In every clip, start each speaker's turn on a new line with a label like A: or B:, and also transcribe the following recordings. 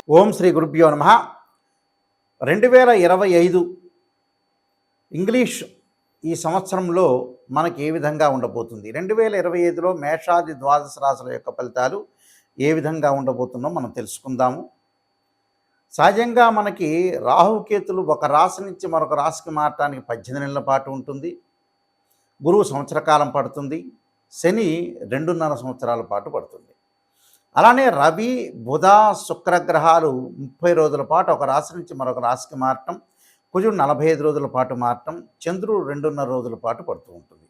A: ఓం శ్రీ గురుభ్యో నమః. 2025 ఇంగ్లీష్ ఈ సంవత్సరంలో మనకి ఏ విధంగా ఉండబోతుంది? 2025లో మేషాది ద్వాదశ రాశుల యొక్క ఫలితాలు ఏ విధంగా ఉండబోతుందో మనం తెలుసుకుందాము. సహజంగా మనకి రాహుకేతులు ఒక రాశి నుంచి మరొక రాశికి మారటానికి 18 నెలల పాటు ఉంటుంది. గురువు సంవత్సర కాలం పడుతుంది. శని 2.5 సంవత్సరాల పాటు పడుతుంది. అలానే రవి, బుధ, శుక్రగ్రహాలు 30 రోజుల పాటు ఒక రాశి నుంచి మరొక రాశికి మారటం, కుజుడు 45 రోజుల పాటు మారటం, చంద్రుడు 2.5 రోజుల పాటు పడుతూ ఉంటుంది.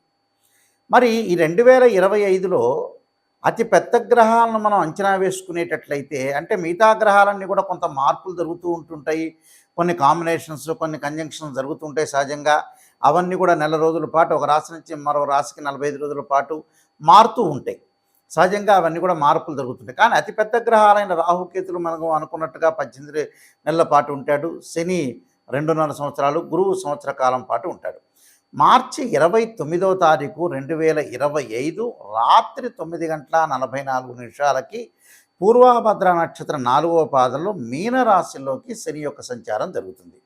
A: మరి ఈ 2025లో అతి పెద్ద గ్రహాలను మనం అంచనా వేసుకునేటట్లయితే, అంటే మిగతా గ్రహాలన్నీ కూడా కొంత మార్పులు జరుగుతూ ఉంటుంటాయి. కొన్ని కాంబినేషన్స్, కొన్ని కంజంక్షన్స్ జరుగుతూ ఉంటాయి సహజంగా. అవన్నీ కూడా నెల రోజుల పాటు ఒక రాశి నుంచి మరో రాశికి 45 రోజుల పాటు మారుతూ ఉంటాయి. సహజంగా అవన్నీ కూడా మార్పులు జరుగుతుంటాయి. కానీ అతిపెద్ద గ్రహాలైన రాహుకేతులు మనకు అనుకున్నట్టుగా 18 నెలల పాటు ఉంటాడు. శని 2.5 సంవత్సరాలు, గురువు సంవత్సర కాలం పాటు ఉంటాడు. మార్చి 29వ తారీఖు 2025 రాత్రి 9:44 పూర్వభద్ర నక్షత్రం 4వ పాదంలో మీనరాశిలోకి శని యొక్క సంచారం జరుగుతుంది.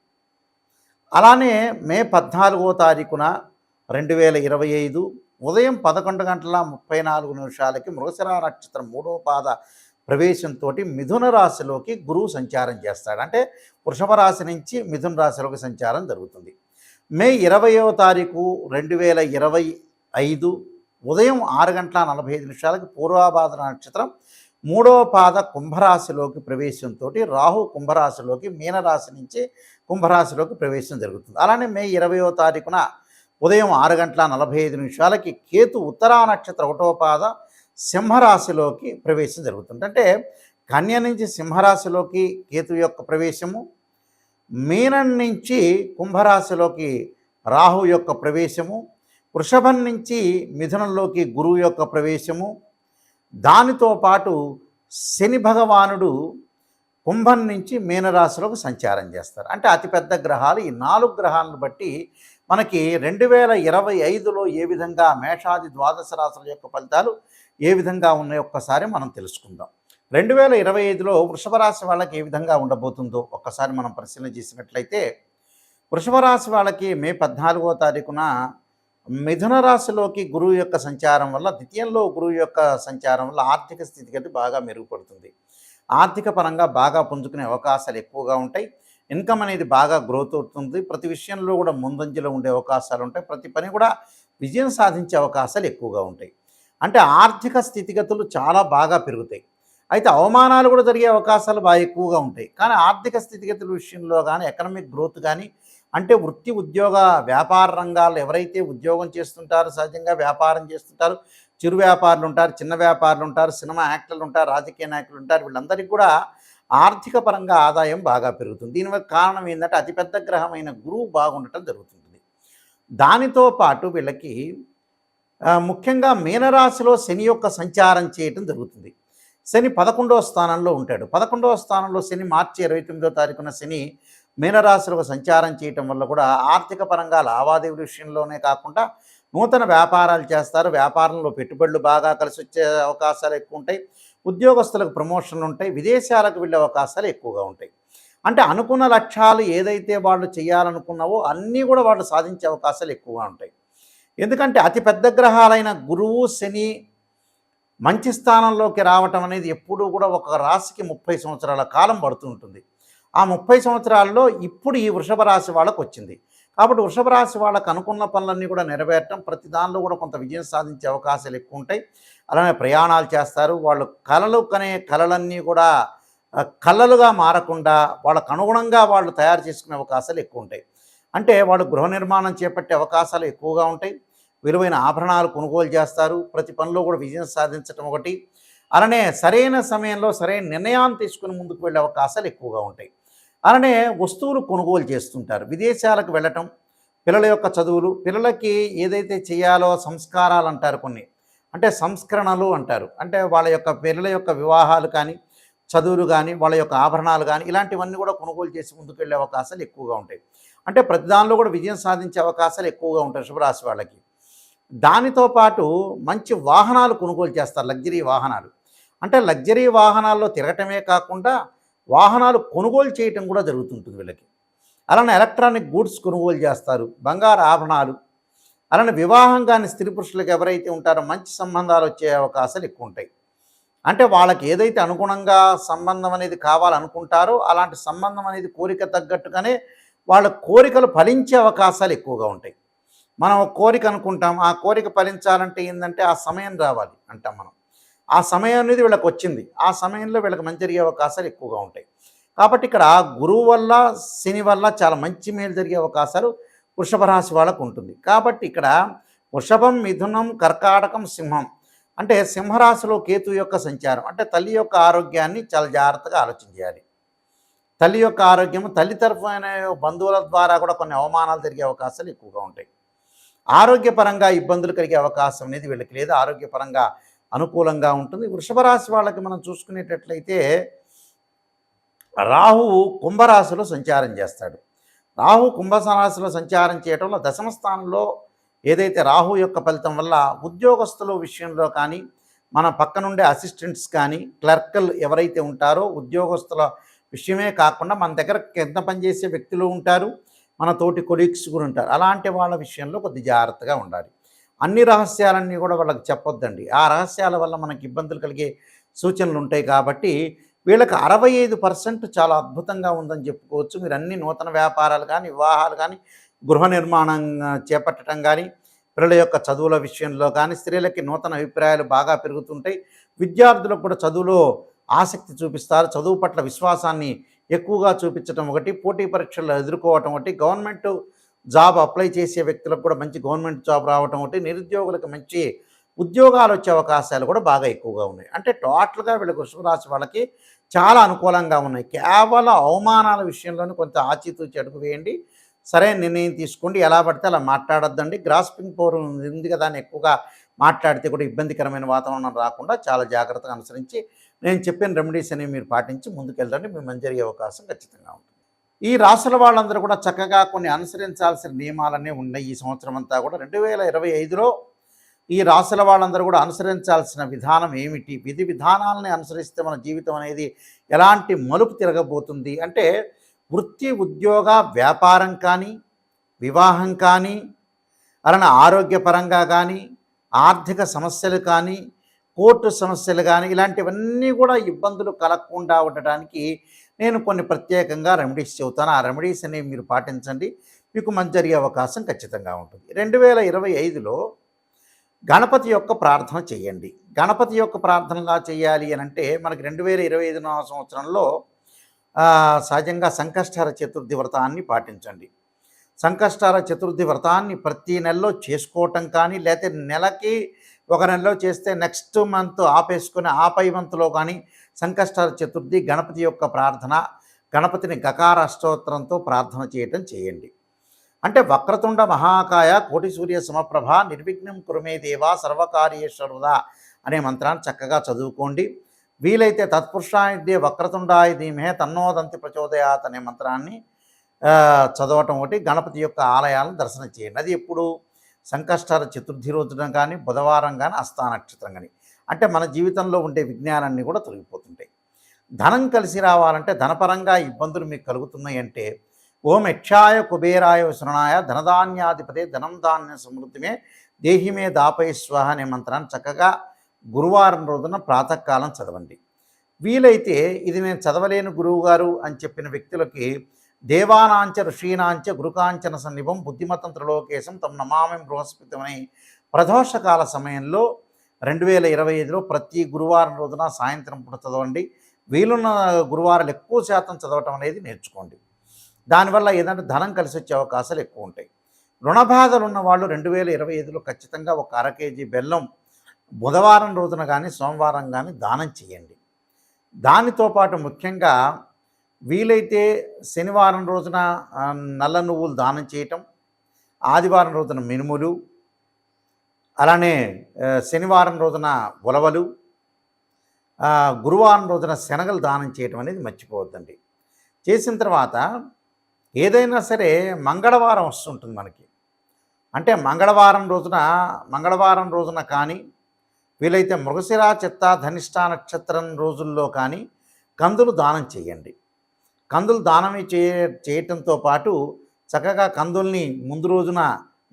A: అలానే మే 14వ తారీఖున 2025 ఉదయం 11:34 మృగశిర నక్షత్రం 3వ పాద ప్రవేశంతో మిథున రాశిలోకి గురువు సంచారం చేస్తాడు. అంటే వృషభ రాశి నుంచి మిథున రాశిలోకి సంచారం జరుగుతుంది. మే 20వ తారీఖు 2025 ఉదయం 6:45 పూర్వభాద్ర నక్షత్రం 3వ పాద కుంభరాశిలోకి ప్రవేశంతో రాహు కుంభరాశిలోకి మీనరాశి నుంచి కుంభరాశిలోకి ప్రవేశం జరుగుతుంది. అలానే మే 20వ తారీఖున ఉదయం 6:45 కేతు ఉత్తరా నక్షత్ర 1వ పాద సింహరాశిలోకి ప్రవేశం జరుగుతుంది. అంటే కన్య నుంచి సింహరాశిలోకి కేతు యొక్క ప్రవేశము, మీనం నుంచి కుంభరాశిలోకి రాహు యొక్క ప్రవేశము, వృషభం నుంచి మిథునంలోకి గురువు యొక్క ప్రవేశము, దానితో పాటు శని భగవానుడు కుంభం నుంచి మీనరాశిలోకి సంచారం చేస్తారు. అంటే అతిపెద్ద గ్రహాలు ఈ 4 గ్రహాలను బట్టి మనకి 2025లో ఏ విధంగా మేషాది ద్వాదశ రాశుల యొక్క ఫలితాలు ఏ విధంగా ఉన్నాయో ఒక్కసారి మనం తెలుసుకుందాం. 2025లో వృషభ రాశి వాళ్ళకి ఏ విధంగా ఉండబోతుందో ఒక్కసారి మనం పరిశీలన చేసినట్లయితే, వృషభ రాశి వాళ్ళకి మే 14వ తారీఖున మిథున రాశిలోకి గురువు యొక్క సంచారం వల్ల, ద్వితీయంలో గురువు యొక్క సంచారం వల్ల ఆర్థిక స్థితిగతి బాగా మెరుగుపడుతుంది. ఆర్థిక పరంగా బాగా పుంజుకునే అవకాశాలు ఎక్కువగా ఉంటాయి. ఇన్కమ్ అనేది బాగా గ్రోత్ అవుతుంది. ప్రతి విషయంలో కూడా ముందంజలో ఉండే అవకాశాలు ఉంటాయి. ప్రతి పని కూడా విజయం సాధించే అవకాశాలు ఎక్కువగా ఉంటాయి. అంటే ఆర్థిక స్థితిగతులు చాలా బాగా పెరుగుతాయి. అయితే అవమానాలు కూడా జరిగే అవకాశాలు బాగా ఎక్కువగా ఉంటాయి. కానీ ఆర్థిక స్థితిగతుల విషయంలో కానీ, ఎకనామిక్ గ్రోత్ కానీ, అంటే వృత్తి, ఉద్యోగ, వ్యాపార రంగాల్లో ఎవరైతే ఉద్యోగం చేస్తుంటారో, సహజంగా వ్యాపారం చేస్తుంటారు, చిరు వ్యాపారులు ఉంటారు, చిన్న వ్యాపారులు ఉంటారు, సినిమా యాక్టర్లు ఉంటారు, రాజకీయ నాయకులు ఉంటారు, వీళ్ళందరికీ కూడా ఆర్థిక పరంగా ఆదాయం బాగా పెరుగుతుంది. దీనికి కారణం ఏంటంటే అతిపెద్ద గ్రహమైన గురువు బాగుండటం జరుగుతుంది. దానితో పాటు వీళ్ళకి ముఖ్యంగా మీనరాశిలో శని యొక్క సంచారం చేయటం జరుగుతుంది. శని 11వ స్థానంలో ఉంటాడు. 11వ స్థానంలో శని మార్చి 29వ తారీఖున శని మీనరాశిలో సంచారం చేయటం వల్ల కూడా ఆర్థిక పరంగా లావాదేవీల విషయంలోనే కాకుండా నూతన వ్యాపారాలు చేస్తారు. వ్యాపారంలో పెట్టుబడులు బాగా కలిసి వచ్చే అవకాశాలు ఎక్కువ ఉంటాయి. ఉద్యోగస్తులకు ప్రమోషన్లు ఉంటాయి. విదేశాలకు వెళ్ళే అవకాశాలు ఎక్కువగా ఉంటాయి. అంటే అనుకున్న లక్ష్యాలు ఏదైతే వాళ్ళు చేయాలనుకున్నావో అన్నీ కూడా వాళ్ళు సాధించే అవకాశాలు ఎక్కువగా ఉంటాయి. ఎందుకంటే అతిపెద్ద గ్రహాలైన గురువు, శని మంచి స్థానంలోకి రావటం అనేది ఎప్పుడూ కూడా ఒక రాశికి 30 సంవత్సరాల కాలం పడుతూ ఉంటుంది. ఆ 30 సంవత్సరాల్లో ఇప్పుడు ఈ వృషభ రాశి వాళ్ళకు వచ్చింది. కాబట్టి వృషభ రాశి వాళ్ళకు అనుకున్న పనులన్నీ కూడా నెరవేరటం, ప్రతి దానిలో కూడా కొంత విజయం సాధించే అవకాశాలు ఎక్కువ ఉంటాయి. అలానే ప్రయాణాలు చేస్తారు. వాళ్ళు కలలు కనే కలలన్నీ కూడా కలలుగా మారకుండా వాళ్ళకు అనుగుణంగా వాళ్ళు తయారు చేసుకునే అవకాశాలు ఎక్కువ ఉంటాయి. అంటే వాళ్ళు గృహ నిర్మాణం చేపట్టే అవకాశాలు ఎక్కువగా ఉంటాయి. విలువైన ఆభరణాలు కొనుగోలు చేస్తారు. ప్రతి పనిలో కూడా విజయం సాధించడం ఒకటి. అలానే సరైన సమయంలో సరైన నిర్ణయాన్ని తీసుకుని ముందుకు వెళ్ళే అవకాశాలు ఎక్కువగా ఉంటాయి. అలానే వస్తువులు కొనుగోలు చేస్తుంటారు. విదేశాలకు వెళ్ళటం, పిల్లల యొక్క చదువులు, పిల్లలకి ఏదైతే చేయాలో సంస్కారాలు అంటారు కొన్ని, అంటే సంస్కరణలు అంటారు. అంటే వాళ్ళ యొక్క పిల్లల యొక్క వివాహాలు కానీ, చదువులు కానీ, వాళ్ళ యొక్క ఆభరణాలు కానీ ఇలాంటివన్నీ కూడా కొనుగోలు చేసి ముందుకు వెళ్ళే అవకాశాలు ఎక్కువగా ఉంటాయి. అంటే ప్రతి దానిలో కూడా విజయం సాధించే అవకాశాలు ఎక్కువగా ఉంటాయి శుభరాశి వాళ్ళకి. దానితో పాటు మంచి వాహనాలు కొనుగోలు చేస్తారు, లగ్జరీ వాహనాలు. అంటే లగ్జరీ వాహనాల్లో తిరగటమే కాకుండా వాహనాలు కొనుగోలు చేయటం కూడా జరుగుతుంటుంది వీళ్ళకి. అలానే ఎలక్ట్రానిక్ గూడ్స్ కొనుగోలు చేస్తారు, బంగారు ఆభరణాలు. అలానే వివాహం కాని స్త్రీ పురుషులకు ఎవరైతే ఉంటారో మంచి సంబంధాలు వచ్చే అవకాశాలు ఎక్కువ ఉంటాయి. అంటే వాళ్ళకి ఏదైతే అనుగుణంగా సంబంధం అనేది కావాలనుకుంటారో అలాంటి సంబంధం అనేది కోరిక తగ్గట్టుగానే వాళ్ళ కోరికలు ఫలించే అవకాశాలు ఎక్కువగా ఉంటాయి. మనం ఒక కోరిక అనుకుంటాం, ఆ కోరిక ఫలించాలంటే ఏంటంటే ఆ సమయం రావాలి అంటాం మనం. ఆ సమయం అనేది వీళ్ళకి వచ్చింది, ఆ సమయంలో వీళ్ళకి మంచి జరిగే అవకాశాలు ఎక్కువగా ఉంటాయి. కాబట్టి ఇక్కడ గురువు వల్ల శని వల్ల చాలా మంచి మేలు జరిగే అవకాశాలు వృషభ రాశి వాళ్ళకు ఉంటుంది. కాబట్టి ఇక్కడ వృషభం, మిథునం, కర్కాటకం, సింహం అంటే సింహరాశిలో కేతు యొక్క సంచారం అంటే తల్లి యొక్క ఆరోగ్యాన్ని చాలా జాగ్రత్తగా ఆలోచన చేయాలి. తల్లి యొక్క ఆరోగ్యము, తల్లి తరఫున బంధువుల ద్వారా కూడా కొన్ని అవమానాలు జరిగే అవకాశాలు ఎక్కువగా ఉంటాయి. ఆరోగ్యపరంగా ఇబ్బందులు కలిగే అవకాశం అనేది వీళ్ళకి లేదు, ఆరోగ్యపరంగా అనుకూలంగా ఉంటుంది. వృషభ రాశి వాళ్ళకి మనం చూసుకునేటట్లయితే రాహువు కుంభరాశిలో సంచారం చేస్తాడు. రాహు కుంభరాశిలో సంచారం చేయడంలో దశమ స్థానంలో ఏదైతే రాహు యొక్క ఫలితం వల్ల ఉద్యోగస్తుల విషయంలో కానీ, మన పక్కనుండే అసిస్టెంట్స్ కానీ, క్లర్కలు ఎవరైతే ఉంటారో ఉద్యోగస్తుల విషయమే కాకుండా మన దగ్గర కింద పనిచేసే వ్యక్తులు ఉంటారు, మన తోటి కొలీగ్స్ కూడా ఉంటారు. అలాంటి వాళ్ళ విషయంలో కొద్ది జాగ్రత్తగా ఉండాలి. అన్ని రహస్యాలన్నీ కూడా వాళ్ళకి చెప్పొద్దండి. ఆ రహస్యాల వల్ల మనకి ఇబ్బందులు కలిగే సూచనలు ఉంటాయి. కాబట్టి వీళ్ళకి 65% చాలా అద్భుతంగా ఉందని చెప్పుకోవచ్చు. మీరు అన్ని నూతన వ్యాపారాలు కానీ, వివాహాలు కానీ, గృహ నిర్మాణం చేపట్టడం కానీ, పిల్లల యొక్క చదువుల విషయంలో కానీ, స్త్రీలకి నూతన అభిప్రాయాలు బాగా పెరుగుతుంటాయి. విద్యార్థులకు కూడా చదువులో ఆసక్తి చూపిస్తారు, చదువు పట్ల విశ్వాసాన్ని ఎక్కువగా చూపించడం ఒకటి, పోటీ పరీక్షల్లో ఎదుర్కోవటం ఒకటి, గవర్నమెంట్ జాబ్ అప్లై చేసే వ్యక్తులకు కూడా మంచి గవర్నమెంట్ జాబ్ రావటం ఒకటి, నిరుద్యోగులకు మంచి ఉద్యోగాలు వచ్చే అవకాశాలు కూడా బాగా ఎక్కువగా ఉన్నాయి. అంటే టోటల్గా వీళ్ళకి వృషభ రాశి వాళ్ళకి చాలా అనుకూలంగా ఉన్నాయి. కేవలం అవమానాల విషయంలోనే కొంత ఆచితూచి అడుగు వేయండి, సరైన నిర్ణయం తీసుకోండి. ఎలా పడితే అలా మాట్లాడొద్దండి. గ్రాస్పింగ్ పవర్ ఉంది కదా అని ఎక్కువగా మాట్లాడితే కూడా ఇబ్బందికరమైన వాతావరణం రాకుండా చాలా జాగ్రత్తగా అనుసరించి నేను చెప్పిన రెమెడీస్ అనేవి మీరు పాటించి ముందుకెళ్ళండి, మీ మంచి జరిగే అవకాశం ఖచ్చితంగా ఉంటుంది. ఈ రాసుల వాళ్ళందరూ కూడా చక్కగా కొన్ని అనుసరించాల్సిన నియమాలన్నీ ఉన్నాయి. ఈ సంవత్సరం అంతా కూడా 2025లో ఈ రాసుల వాళ్ళందరూ కూడా అనుసరించాల్సిన విధానం ఏమిటి, విధి విధానాలని అనుసరిస్తే మన జీవితం అనేది ఎలాంటి మలుపు తిరగబోతుంది అంటే, వృత్తి, ఉద్యోగ, వ్యాపారం కానీ, వివాహం కానీ, అలానే ఆరోగ్యపరంగా కానీ, ఆర్థిక సమస్యలు కానీ, కోర్టు సమస్యలు కానీ, ఇలాంటివన్నీ కూడా ఇబ్బందులు కలగకుండా ఉండటానికి నేను కొన్ని ప్రత్యేకంగా రెమెడీస్ చెబుతాను. ఆ రెమెడీస్ అనేవి మీరు పాటించండి, మీకు మంచి జరిగే అవకాశం ఖచ్చితంగా ఉంటుంది. 2025లో గణపతి యొక్క ప్రార్థన చేయండి. గణపతి యొక్క ప్రార్థనలా చేయాలి అని అంటే మనకి 2025 సంవత్సరంలో సహజంగా సంకష్టహర చతుర్థి వ్రతాన్ని పాటించండి. సంకష్టహర చతుర్థి వ్రతాన్ని ప్రతి నెలలో చేసుకోవటం కానీ, లేకపోతే నెలకి ఒక నెలలో చేస్తే నెక్స్ట్ మంత్ ఆపేసుకొని ఆ పై మంత్లో కానీ సంకష్టహర చతుర్థి గణపతి యొక్క ప్రార్థన, గణపతిని గకార అష్టోత్తరంతో ప్రార్థన చేయటం చేయండి. అంటే వక్రతుండ మహాకాయ కోటి సూర్య సమప్రభ నిర్విఘ్నం కురుమే దేవా సర్వకార్యేశ్వరుదా అనే మంత్రాన్ని చక్కగా చదువుకోండి. వీలైతే తత్పురుషాయ వక్రతుండాయ ధీమహే తన్నోదంతి ప్రచోదయాత్ అనే మంత్రాన్ని చదవటం ఒకటి. గణపతి యొక్క ఆలయాలను దర్శనం చేయండి. అది ఎప్పుడు సంకష్టహర చతుర్థి రోజున కానీ, బుధవారం కానీ, హస్త నక్షత్రం కానీ. అంటే మన జీవితంలో ఉండే విఘ్నాలన్నీ కూడా తొలగిపోతుంటాయి. ధనం కలిసి రావాలంటే, ధనపరంగా ఇబ్బందులు మీకు కలుగుతున్నాయి అంటే, ఓం యక్షాయ కుబేరాయ శరణాయ ధనధాన్యాధిపతే ధనం ధాన్య సమృద్ధిమే దేహిమే దాపై స్వాహ అనే మంత్రాన్ని చక్కగా గురువారం రోజున ప్రాతకాలం చదవండి. వీలైతే ఇది నేను చదవలేను గురువుగారు అని చెప్పిన వ్యక్తులకి దేవానాంచ ఋషీనాంచ గురుకాంచన సన్నిభం బుద్ధిమతం త్రిలోకేశం తమ నమామి బృహస్పతిమని ప్రదోషకాల సమయంలో 2025లో ప్రతి గురువారం రోజున సాయంత్రం పూట చదవండి. వీలున్న గురువారాలు ఎక్కువ శాతం చదవటం అనేది నేర్చుకోండి. దానివల్ల ఏదంటే ధనం కలిసి వచ్చే అవకాశాలు ఎక్కువ ఉంటాయి. రుణబాధలు ఉన్న వాళ్ళు 2025లో ఖచ్చితంగా ఒక అర కేజీ బెల్లం బుధవారం రోజున కానీ, సోమవారం కానీ దానం చేయండి. దానితో పాటు ముఖ్యంగా వీలైతే శనివారం రోజున నల్ల నువ్వులు దానం చేయటం, ఆదివారం రోజున మినుములు, అలానే శనివారం రోజున ఉలవలు, గురువారం రోజున శనగలు దానం చేయటం అనేది మర్చిపోవద్దండి. చేసిన తర్వాత ఏదైనా సరే మంగళవారం వస్తుంటుంది మనకి. అంటే మంగళవారం రోజున కానీ, వీలైతే మృగశిర, చిత్త, ధనిష్ట నక్షత్రం రోజుల్లో కానీ కందులు దానం చేయండి. కందులు దానమే చేయటంతో పాటు చక్కగా కందుల్ని ముందు రోజున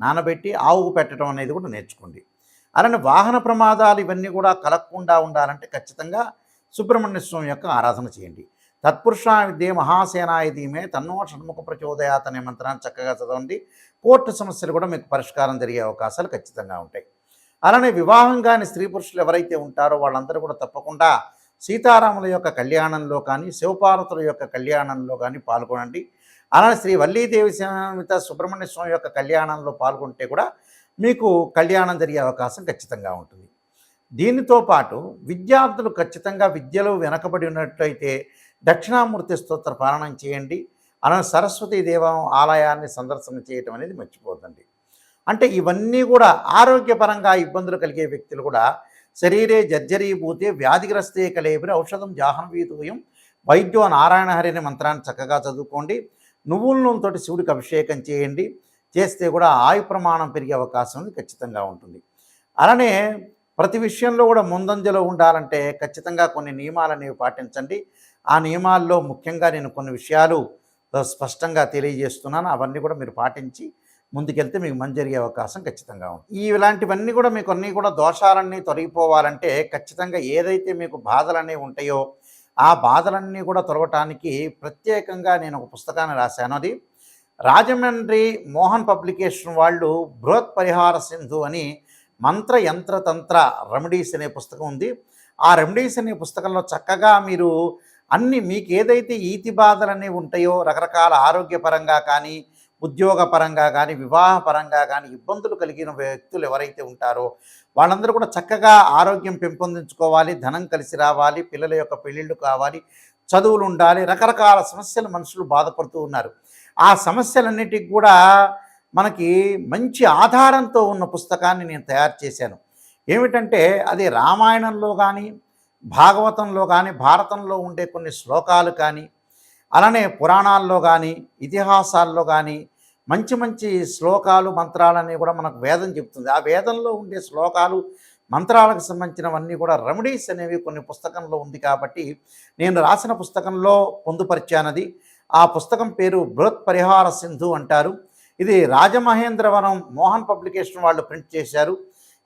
A: నానబెట్టి ఆవుకు పెట్టడం అనేది కూడా నేర్చుకోండి. అలానే వాహన ప్రమాదాలు ఇవన్నీ కూడా కలగకుండా ఉండాలంటే ఖచ్చితంగా సుబ్రహ్మణ్య స్వామి యొక్క ఆరాధన చేయండి. తత్పురుషా విద్యే మహాసేనాయ ధీమే తన్నో షణ్ముఖ ప్రచోదయాత్ అనే మంత్రాన్ని చక్కగా చదవండి. కోర్టు సమస్యలు కూడా మీకు పరిష్కారం జరిగే అవకాశాలు ఖచ్చితంగా ఉంటాయి. అలానే వివాహం కాని స్త్రీ పురుషులు ఎవరైతే ఉంటారో వాళ్ళందరూ కూడా తప్పకుండా సీతారాముల యొక్క కళ్యాణంలో కానీ శివపార్వతుల యొక్క కళ్యాణంలో కానీ పాల్గొనండి. అలానే శ్రీ వల్లీదేవి సమేత సుబ్రహ్మణ్య స్వామి యొక్క కళ్యాణంలో పాల్గొంటే కూడా మీకు కళ్యాణం జరిగే అవకాశం ఖచ్చితంగా ఉంటుంది. దీనితో పాటు విద్యార్థులు ఖచ్చితంగా విద్యలో వెనకబడి ఉన్నట్లయితే దక్షిణామూర్తి స్తోత్ర పారాయణం చేయండి. అలానే సరస్వతీ దేవం ఆలయాన్ని సందర్శన చేయటం అనేది మర్చిపోద్దండి. అంటే ఇవన్నీ కూడా ఆరోగ్యపరంగా ఇబ్బందులు కలిగే వ్యక్తులు కూడా శరీరే జర్జరీభూతే వ్యాధిగ్రస్తే కలేబిరి ఔషధం జాహ్నవీతూయం వైద్యో నారాయణ హరి అనే మంత్రాన్ని చక్కగా చదువుకోండి. నువ్వుల నూనెతోటి శివుడికి అభిషేకం చేయండి. చేస్తే కూడా ఆయు ప్రమాణం పెరిగే అవకాశం ఖచ్చితంగా ఉంటుంది. అలానే ప్రతి విషయంలో కూడా ముందంజలో ఉండాలంటే ఖచ్చితంగా కొన్ని నియమాలనేవి పాటించండి. ఆ నియమాల్లో ముఖ్యంగా నేను కొన్ని విషయాలు స్పష్టంగా తెలియజేస్తున్నాను. అవన్నీ కూడా మీరు పాటించి ముందుకెళ్తే మీకు మంచి జరిగే అవకాశం ఖచ్చితంగా ఉంటుంది. ఇలాంటివన్నీ కూడా మీకు అన్నీ కూడా దోషాలన్నీ తొలగిపోవాలంటే ఖచ్చితంగా ఏదైతే మీకు బాధలన్నీ ఉంటాయో ఆ బాధలన్నీ కూడా తొలగటానికి ప్రత్యేకంగా నేను ఒక పుస్తకాన్ని రాశాను. అది రాజమండ్రి మోహన్ పబ్లికేషన్ వాళ్ళు బృహత్ పరిహార సింధు అని మంత్ర యంత్ర తంత్ర రెమెడీస్ అనే పుస్తకం ఉంది. ఆ రెమెడీస్ అనే పుస్తకంలో చక్కగా మీరు అన్ని మీకు ఏదైతే ఈతి బాధలు అనేవి ఉంటాయో రకరకాల ఆరోగ్యపరంగా కానీ ఉద్యోగపరంగా కానీ వివాహపరంగా కానీ ఇబ్బందులు కలిగిన వ్యక్తులు ఎవరైతే ఉంటారో వాళ్ళందరూ కూడా చక్కగా ఆరోగ్యం పెంపొందించుకోవాలి, ధనం కలిసి రావాలి, పిల్లల యొక్క పెళ్ళిళ్ళు కావాలి, చదువులు ఉండాలి, రకరకాల సమస్యలు మనుషులు బాధపడుతూ ఉన్నారు. ఆ సమస్యలన్నిటికి కూడా మనకి మంచి ఆధారంతో ఉన్న పుస్తకాన్ని నేను తయారు చేశాను. ఏమిటంటే అది రామాయణంలో కానీ భాగవతంలో కానీ భారతంలో ఉండే కొన్ని శ్లోకాలు కానీ అలానే పురాణాల్లో కానీ ఇతిహాసాల్లో కానీ మంచి మంచి శ్లోకాలు మంత్రాలన్నీ కూడా మనకు వేదం చెప్తుంది. ఆ వేదంలో ఉండే శ్లోకాలు మంత్రాలకు సంబంధించినవన్నీ కూడా రెమెడీస్ అనేవి కొన్ని పుస్తకంలో ఉంది కాబట్టి నేను రాసిన పుస్తకంలో పొందుపరిచానది. ఆ పుస్తకం పేరు బృహత్ పరిహార సింధు అంటారు. ఇది రాజమహేంద్రవరం మోహన్ పబ్లికేషన్ వాళ్ళు ప్రింట్ చేశారు.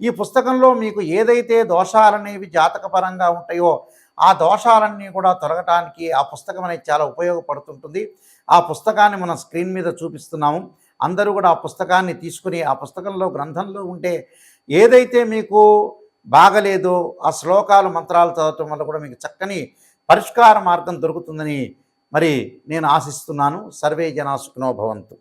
A: ఈ పుస్తకంలో మీకు ఏదైతే దోషాలనేవి జాతకపరంగా ఉంటాయో ఆ దోషాలన్నీ కూడా తొలగటానికి ఆ పుస్తకం అనేది చాలా ఉపయోగపడుతుంటుంది. ఆ పుస్తకాన్ని మనం స్క్రీన్ మీద చూపిస్తున్నాము. అందరూ కూడా ఆ పుస్తకాన్ని తీసుకుని ఆ పుస్తకంలో గ్రంథంలో ఉంటే ఏదైతే మీకు బాగలేదో ఆ శ్లోకాలు మంత్రాలు చదవటం వల్ల కూడా మీకు చక్కని పరిష్కార మార్గం దొరుకుతుందని మరి నేను ఆశిస్తున్నాను. సర్వే జనా సుఖినో భవంతు.